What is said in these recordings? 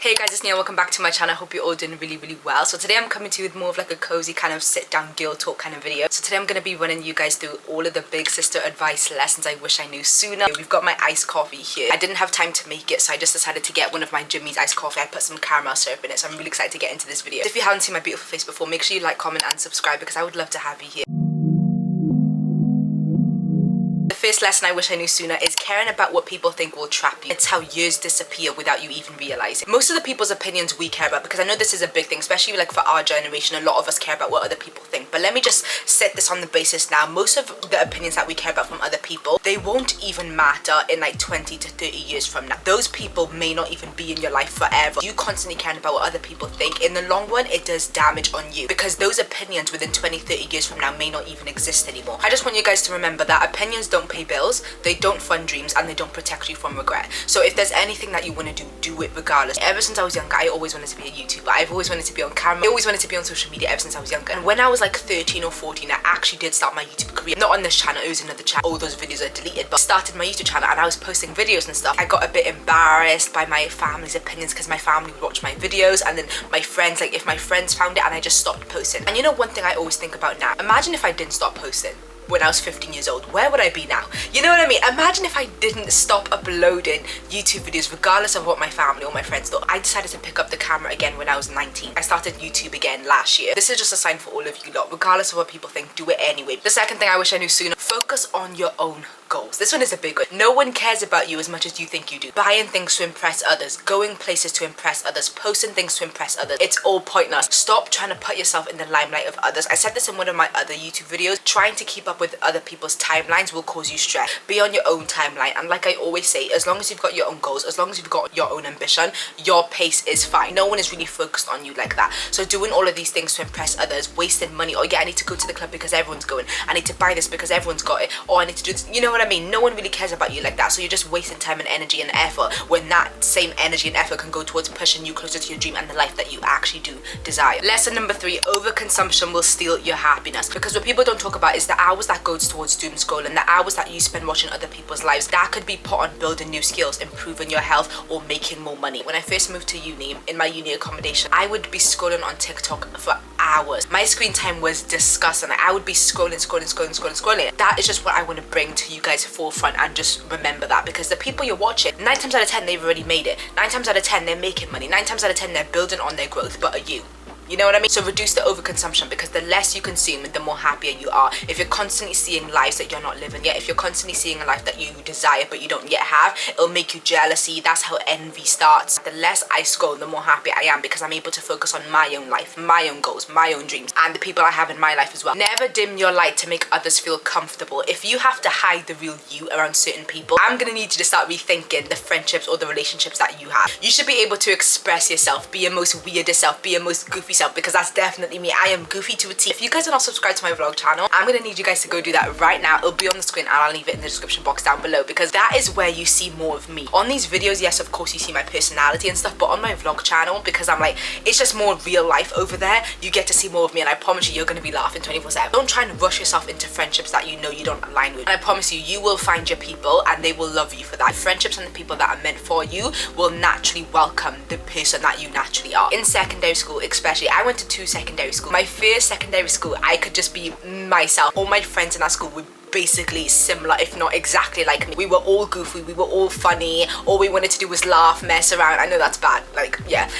Hey guys, it's Nia. Welcome back to my channel. I hope you're all doing really well. So today I'm coming to you with more of like a cozy kind of sit down girl talk kind of video. So today I'm going to be running you guys through all of the big sister advice lessons I wish I knew sooner. We've got my iced coffee here. I didn't have time to make it, so I just decided to get one of my Jimmy's iced coffee. I put some caramel syrup in it, so I'm really excited to get into this video. If you haven't seen my beautiful face before, make sure you like, comment and subscribe because I would love to have you here. First lesson I wish I knew sooner is caring about what people think will trap you. It's how years disappear without you even realizing. Most of the people's opinions we care about, because I know this is a big thing, especially like for our generation, a lot of us care about what other people think. But let me just set this on the basis now. Most of the opinions that we care about from other people, they won't even matter in like 20 to 30 years from now. Those people may not even be in your life forever. You constantly caring about what other people think, in the long run, it does damage on you because those opinions within 20, 30 years from now may not even exist anymore. I just want you guys to remember that opinions don't pay bills, they don't fund dreams, and they don't protect you from regret. So if there's anything that you want to do it regardless. Ever since I was younger, I always wanted to be a YouTuber. I've always wanted to be on camera. I always wanted to be on social media ever since I was younger. And when I was like 13 or 14, I actually did start my YouTube career. Not on this channel, it was another channel. All those videos are deleted, but I started my YouTube channel and I was posting videos and stuff. I got a bit embarrassed by my family's opinions because my family would watch my videos, and then my friends, like if my friends found it, and I just stopped posting. And you know one thing I always think about now? Imagine if I didn't stop posting when I was 15 years old, where would I be now? You know what I mean? Imagine if I didn't stop uploading YouTube videos regardless of what my family or my friends thought. I decided to pick up the camera again when I was 19. I started YouTube again last year. This is just a sign for all of you lot. Regardless of what people think, do it anyway. The second thing I wish I knew sooner, focus on your own goals. This one is a big one. No one cares about you as much as you think you do. Buying things to impress others, going places to impress others, posting things to impress others, it's all pointless. Stop trying to put yourself in the limelight of others. I said this in one of my other YouTube videos. Trying to keep up with other people's timelines will cause you stress. Be on your own timeline, and like I always say, as long as you've got your own goals, as long as you've got your own ambition, your pace is fine. No one is really focused on you like that. So doing all of these things to impress others, wasting money, or yeah, I need to go to the club because everyone's going, I need to buy this because everyone's got it, or I need to do this, you know what I mean? No one really cares about you like that, so you're just wasting time and energy and effort when that same energy and effort can go towards pushing you closer to your dream and the life that you actually do desire. Lesson number 3, overconsumption will steal your happiness, because what people don't talk about is the hours that goes towards doom scrolling, the hours that you spend watching other people's lives. That could be put on building new skills, improving your health, or making more money. When I first moved to uni, in my uni accommodation, I would be scrolling on TikTok for hours. My screen time was disgusting. I would be scrolling. That is just what I want to bring to you guys forefront, and just remember that, because the people you're watching, 9 times out of 10 they've already made it. 9 times out of 10 they're making money. 9 times out of 10 they're building on their growth, but are you? You know what I mean? So reduce the overconsumption, because the less you consume, the more happier you are. If you're constantly seeing lives that you're not living yet, if you're constantly seeing a life that you desire but you don't yet have, it'll make you jealousy. That's how envy starts. The less I scroll, the more happy I am, because I'm able to focus on my own life, my own goals, my own dreams, and the people I have in my life as well. Never dim your light to make others feel comfortable. If you have to hide the real you around certain people, I'm gonna need you to start rethinking the friendships or the relationships that you have. You should be able to express yourself, be your most weirdest self, be your most goofy self, because that's definitely me. I am goofy to a T. If you guys are not subscribed to my vlog channel, I'm gonna need you guys to go do that right now. It'll be on the screen and I'll leave it in the description box down below, because that is where you see more of me. On these videos, yes, of course you see my personality and stuff, but on my vlog channel, because I'm like, it's just more real life over there, you get to see more of me, and I promise you're gonna be laughing 24/7. Don't try and rush yourself into friendships that you know you don't align with. And I promise you, you will find your people and they will love you for that. Friendships and the people that are meant for you will naturally welcome the person that you naturally are. In secondary school especially, I went to 2 secondary schools. My first secondary school, I could just be myself. All my friends in that school would basically similar, if not exactly like me. We were all goofy, we were all funny, all we wanted to do was laugh, mess around. I know that's bad, like, yeah.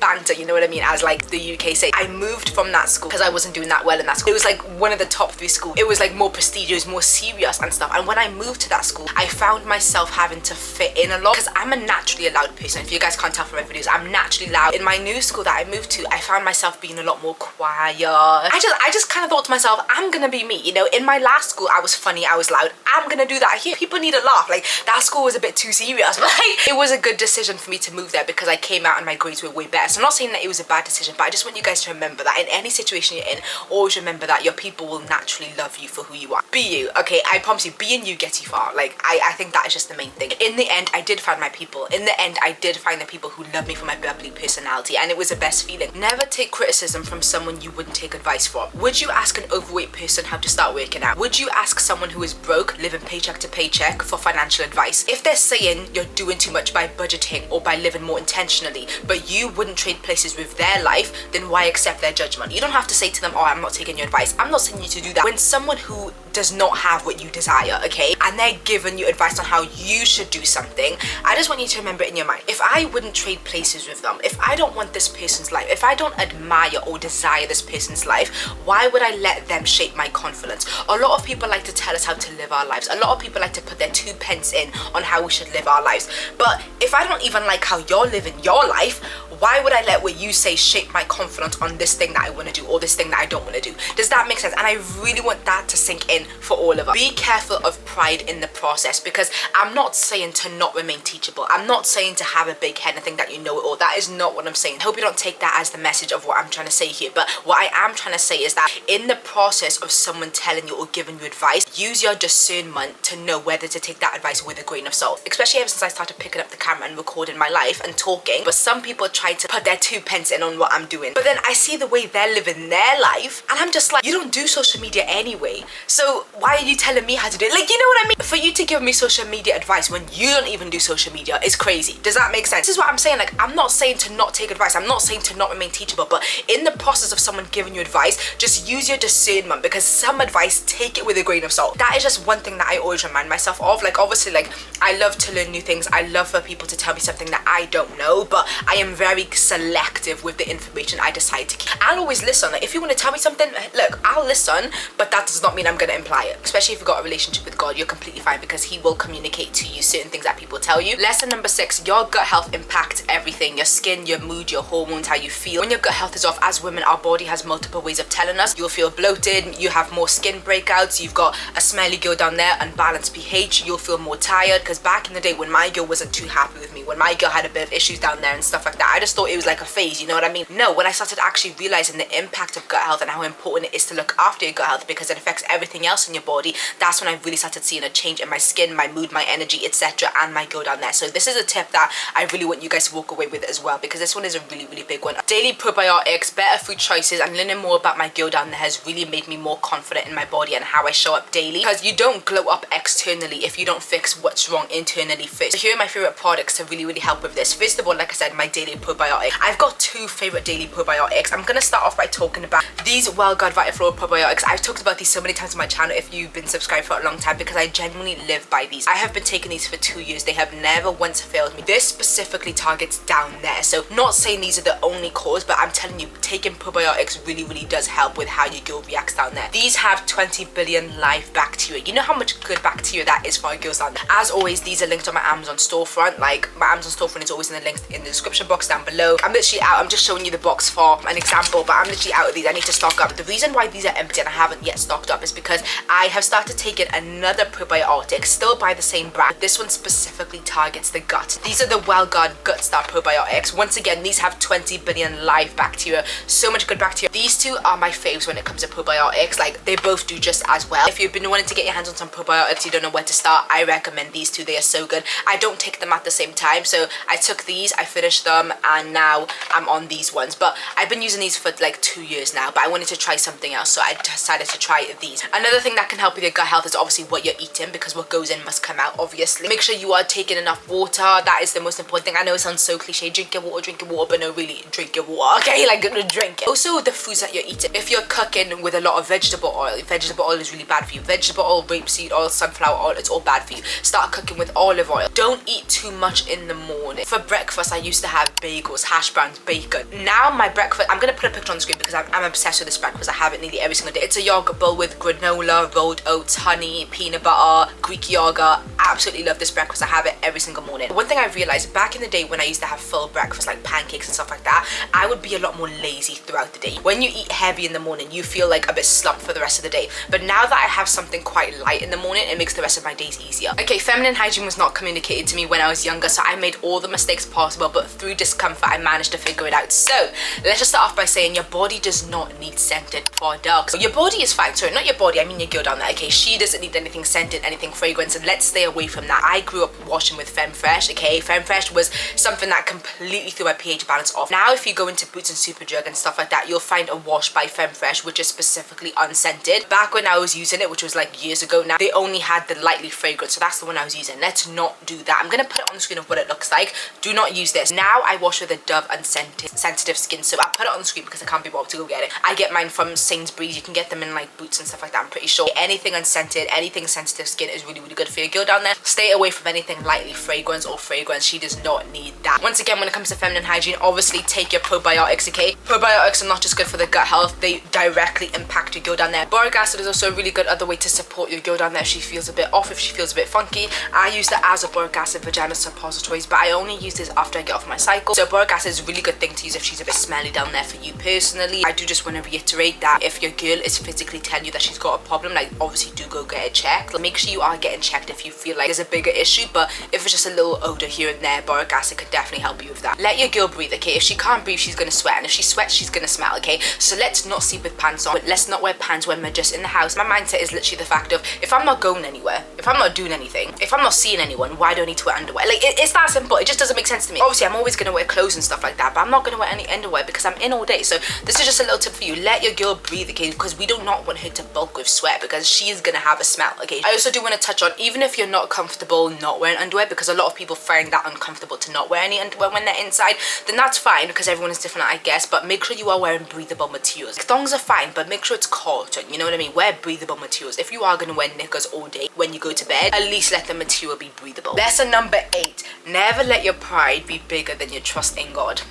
Banter, you know what I mean, as like the UK say. I moved from that school because I wasn't doing that well in that school. It was like one of the top 3 schools. It was like more prestigious, more serious and stuff. And when I moved to that school, I found myself having to fit in a lot, because I'm a naturally a loud person. If you guys can't tell from my videos, I'm naturally loud. In my new school that I moved to, I found myself being a lot more quiet. I just kind of thought to myself, I'm gonna be me, you know. In my last school, I was funny, I was loud. I'm gonna do that here. People need a laugh. Like, that school was a bit too serious, but like, it was a good decision for me to move there, because I came out and my grades were way better. So not saying that it was a bad decision, but I just want you guys to remember that in any situation you're in, always remember that your people will naturally love you for who you are. Be you, okay? I promise you, being you gets you far. Like, I think that is just the main thing. In the end, I did find my people. In the end, I did find the people who love me for my bubbly personality, and it was the best feeling. Never take criticism from someone you wouldn't take advice from. Would you ask an overweight person how to start working out? Would you ask someone who is broke, living paycheck to paycheck, for financial advice? If they're saying you're doing too much by budgeting or by living more intentionally, but you wouldn't trade places with their life, then why accept their judgment? You don't have to say to them, oh, I'm not taking your advice. I'm not saying you to do that. When someone who does not have what you desire, okay, and they're giving you advice on how you should do something, I just want you to remember in your mind, if I wouldn't trade places with them, if I don't want this person's life, if I don't admire or desire this person's life, why would I let them shape my confidence? A lot of people like to tell us how to live our lives. A lot of people like to put their 2 pence in on how we should live our lives. But if I don't even like how you're living your life, why would I let what you say shape my confidence on this thing that I want to do or this thing that I don't want to do? Does that make sense? And I really want that to sink in for all of us. Be careful of pride in the process, because I'm not saying to not remain teachable. I'm not saying to have a big head and think that you know it all. That is not what I'm saying. I hope you don't take that as the message of what I'm trying to say here. But what I am trying to say is that in the process of someone telling you or giving you advice, use your discernment to know whether to take that advice with a grain of salt. Especially ever since I started picking up the camera and recording my life and talking. But some people try to put their 2 pence in on what I'm doing. But then I see the way they're living their life, and I'm just like, you don't do social media anyway. So why are you telling me how to do it? Like, you know what I mean? For you to give me social media advice when you don't even do social media is crazy. Does that make sense? This is what I'm saying. Like, I'm not saying to not take advice. I'm not saying to not remain teachable. But in the process of someone giving you advice, just use your discernment, because some advice, take it with a grain of salt. That is just one thing that I always remind myself of. Like, obviously, like, I love to learn new things. I love for people to tell me something that I don't know, but I am very selective with the information I decide to keep. I'll always listen. Like, if you want to tell me something, look, I'll listen, but that does not mean I'm going to imply it. Especially if you've got a relationship with God, you're completely fine, because he will communicate to you certain things that people tell you. Lesson number 6, your gut health impacts everything. Your skin, your mood, your hormones, how you feel. When your gut health is off, as women, our body has multiple ways of telling us. You'll feel bloated, you have more skin breakouts, you've got a smelly girl down there, unbalanced pH, you'll feel more tired. Because back in the day when my girl wasn't too happy with me, when my girl had a bit of issues down there and stuff like that, I just thought it was like a phase, you know what I mean? No, when I started actually realizing the impact of gut health and how important it is to look after your gut health, because it affects everything else in your body, that's when I really started seeing a change in my skin, my mood, my energy, etc., and my girl down there. So this is a tip that I really want you guys to walk away with as well, because this one is a really, really big one. Daily probiotics, better food choices, and learning more about my girl down there has really made me more confident in my body and how I show up daily, because you don't glow up externally if you don't fix what's wrong internally first. So here are my favorite products to really, really help with this. First of all, like I said, my daily probiotic. I've got 2 favorite daily probiotics. I'm gonna start off by talking about these Well God Vitaflora probiotics. I've talked about these so many times on my channel if you've been subscribed for a long time, because I genuinely live by these. I have been taking these for 2 years. They have never once failed me. This specifically targets down there. So not saying these are the only cause, but I'm telling you, taking probiotics really, really does help with how your girl reacts down there. These have 20 billion live bacteria. You know how much good bacteria that is for our girls down there. As always, these are linked on my Amazon storefront. Like, my Amazon storefront is always in the link in the description box down below. I'm literally out. I'm just showing you the box for an example, but I'm literally out of these. I need to stock up. The reason why these are empty and I haven't yet stocked up is because I have started taking another probiotic, still by the same brand. This one specifically targets the gut. These are the WellGuard Gut Star probiotics. Once again, these have 20 billion live bacteria. So much good bacteria. These 2 are my faves when it comes to probiotics. Like, they both do just as well. If you've been wanting to get your hands on some probiotics, you don't know where to start, I recommend these 2. They are so good. I don't take them at the same time, so I took these, I finished them, and now I'm on these ones. But I've been using these for like 2 years now, but I wanted to try something else, so I decided to try these. Another thing that can help with your gut health is obviously what you're eating, because what goes in must come out, obviously. Make sure you are taking enough water. That is the most important thing. I know it sounds so cliche, drink your water, but no, really, drink your water, okay? Like, drink it. Also, the foods that you're eating. If you're cooking with a lot of vegetable oil is really bad for you. Vegetable oil, rapeseed oil, sunflower oil, it's all bad for you. Start cooking with olive oil. Don't eat too much in the morning. For breakfast, I used to have bagels, hash browns, bacon. Now my breakfast, I'm gonna put a picture on the screen because I'm obsessed with this breakfast. I have it nearly every single day. It's a yogurt bowl with granola, rolled oats, honey, peanut butter, Greek yogurt. Absolutely love this breakfast. I have it every single morning. One thing I realized back in the day when I used to have full breakfast like pancakes and stuff like that, I would be a lot more lazy throughout the day. When you eat heavy in the morning, you feel like a bit slumped for the rest of the day. But now that I have something quite light in the morning, it makes the rest of my days easier. Okay, feminine hygiene was not communicated to me when I was younger, so I made all the mistakes possible, but through discovering discomfort, I managed to figure it out. So let's just start off by saying your body does not need scented products. Your body is fine. Sorry, not your body, I mean your girl down there, okay? She doesn't need anything scented, anything fragrance, and let's stay away from that. I grew up washing with Femfresh, okay? Femfresh was something that completely threw my pH balance off. Now if you go into Boots and Superdrug and stuff like that, you'll find a wash by Femfresh which is specifically unscented. Back when I was using it, which was like years ago now, they only had the lightly fragrant, so that's the one I was using. Let's not do that. I'm gonna put it on the screen of what it looks like. Do not use this. Now I wash with a Dove unscented sensitive skin, so I'll put it on the screen because I can't be bothered to go get it. I get mine from Sainsbury's. You can get them in like Boots and stuff like that, I'm pretty sure. Anything unscented, anything sensitive skin is really, really good for your girl down there. Stay away from anything lightly fragrance or fragrance. She does not need that. Once again, when it comes to feminine hygiene, obviously take your probiotics, okay? Probiotics are not just good for the gut health, they directly impact your girl down there. Boric acid is also a really good other way to support your girl down there if she feels a bit off, if she feels a bit funky. I use the Aza Boric Acid Vagina Suppositories, but I only use this after I get off my cycle. So boric acid is a really good thing to use if she's a bit smelly down there for you personally. I do just want to reiterate that if your girl is physically telling you that she's got a problem, like obviously do go get it checked. Make sure you are getting checked if you feel like there's a bigger issue, but if it's just a little odor here and there, boric acid could definitely help you with that. Let your girl breathe, okay? If she can't breathe, she's gonna sweat, and if she sweats, she's gonna smell, okay? So let's not sleep with pants on, but let's not wear pants when we're just in the house. My mindset is literally the fact of, if I'm not going anywhere, if I'm not doing anything, if I'm not seeing anyone, why do I need to wear underwear? Like, it's that simple. It just doesn't make sense to me. Obviously, I'm always gonna wear clothes and stuff like that, but I'm not gonna wear any underwear because I'm in all day. So this is just a little tip for you. Let your girl breathe, okay? Because we do not want her to bulk with sweat because she's gonna have a smell, okay? I also do want to touch on, even if you're not comfortable not wearing underwear, because a lot of people find that uncomfortable to not wear any underwear when they're inside, then that's fine because everyone is different, I guess, but make sure you are wearing breathable materials. Thongs are fine, but make sure it's cotton, you know what I mean? Wear breathable materials. If you are gonna wear knickers all day when you go to bed, at least let the material be breathable. Lesson number 8, never let your pride be bigger than your trust in God.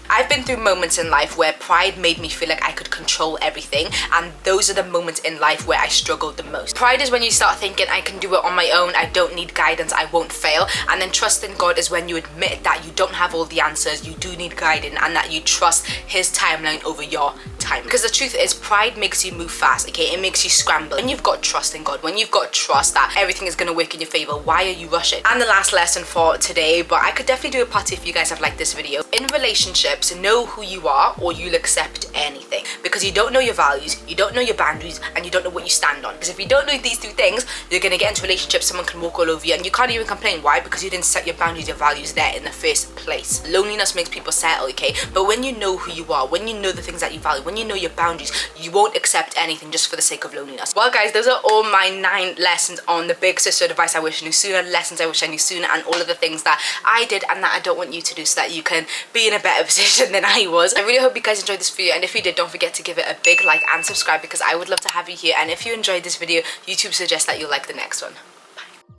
I've been through moments in life where pride made me feel like I could control everything, and those are the moments in life where I struggled the most. Pride is when you start thinking, I can do it on my own, I don't need guidance, I won't fail. And then trust in God is when you admit that you don't have all the answers, you do need guidance, and that you trust His timeline over your time. Because the truth is, pride makes you move fast, okay? It makes you scramble. When you've got trust in God, when you've got trust that everything is going to work in your favor, why are you rushing? And the last lesson for today, but I could definitely do a part 2 if you guys have liked this video. In relationships, know who you are or you'll accept anything, because you don't know your values, you don't know your boundaries, and you don't know what you stand on. Because if you don't know these 2 things, you're going to get into a relationship, someone can walk all over you and you can't even complain. Why? Because you didn't set your boundaries, your values there in the first place. Loneliness makes people settle, okay? But when you know who you are, when you know the things that you value, when you know your boundaries, you won't accept anything just for the sake of loneliness. Well guys, those are all my 9 lessons on the big sister advice I wish I knew sooner, lessons I wish I knew sooner, and all of the things that I did and that I don't want you to do so that you can be in a better position than I was. I really hope you guys enjoyed this video, and if you did, don't forget to give it a big like and subscribe because I would love to have you here. And if you enjoyed this video, YouTube suggests that you'll like the next one.